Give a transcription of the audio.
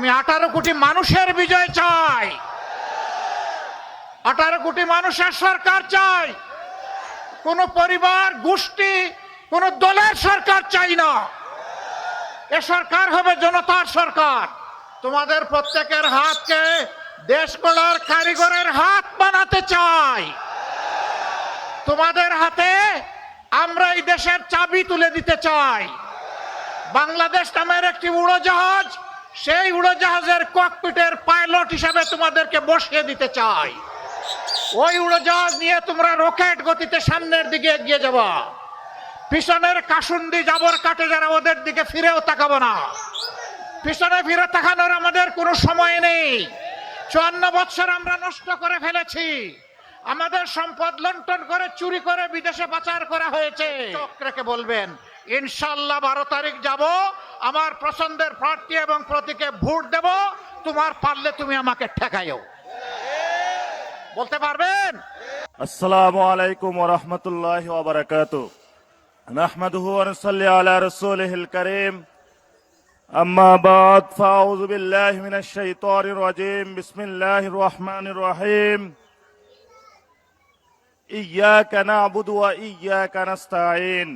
আমি 18 কোটি মানুষের বিজয় চাই, 18 কোটি মানুষের সরকার চাই। কোন পরিবার, গোষ্ঠী, কোন দলের সরকার চাই না। এ সরকার হবে জনতার সরকার। তোমাদের প্রত্যেকের হাতকে দেশ গড়ার কারিগরের হাত বানাতে চাই। তোমাদের হাতে আমরা এই দেশের চাবি তুলে দিতে চাই। বাংলাদেশ নামের একটি উড়োজাহাজ, সেই উড়োজাহাজের ককপিটের পাইলট হিসেবে তোমাদেরকে বসিয়ে দিতে চাই। ওই উড়োজাহাজ নিয়ে তোমরা রকেট গতিতে সামনের দিকে এগিয়ে যাবা। পিছনের কাসুন্দি জাবর কাটে যারা, ওদের দিকে ফিরেও তাকাবো না। পিছনে ফিরে তাকানোর আমাদের কোনো সময় নেই। 54 বছর আমরা নষ্ট করে ফেলেছি। আমাদের সম্পদ লুণ্ঠন করে, চুরি করে বিদেশে পাচার করা হয়েছে। চক্রকে বলবেন ইনশাল্লাহ 12 তারিখ যাব, আমার পছন্দের প্রার্থী এবং প্রতীকে ভোট দেব, তোমার পারলে তুমি আমাকে ঠেকাইও। বলতে পারবেন? আসসালামু আলাইকুম ওয়া রাহমাতুল্লাহি ওয়া বারাকাতুহু। নাহমাদুহু ওয়া নুসাল্লি আলা রাসূলিহিল কারীম। আম্মা বা'দ, ফাআউযু বিল্লাহি মিনাশ শাইতানির রাজীম। বিসমিল্লাহির রহমানির রহিম। ইয়্যাকা না'বুদু ওয়া ইয়্যাকা নাস্তাঈন।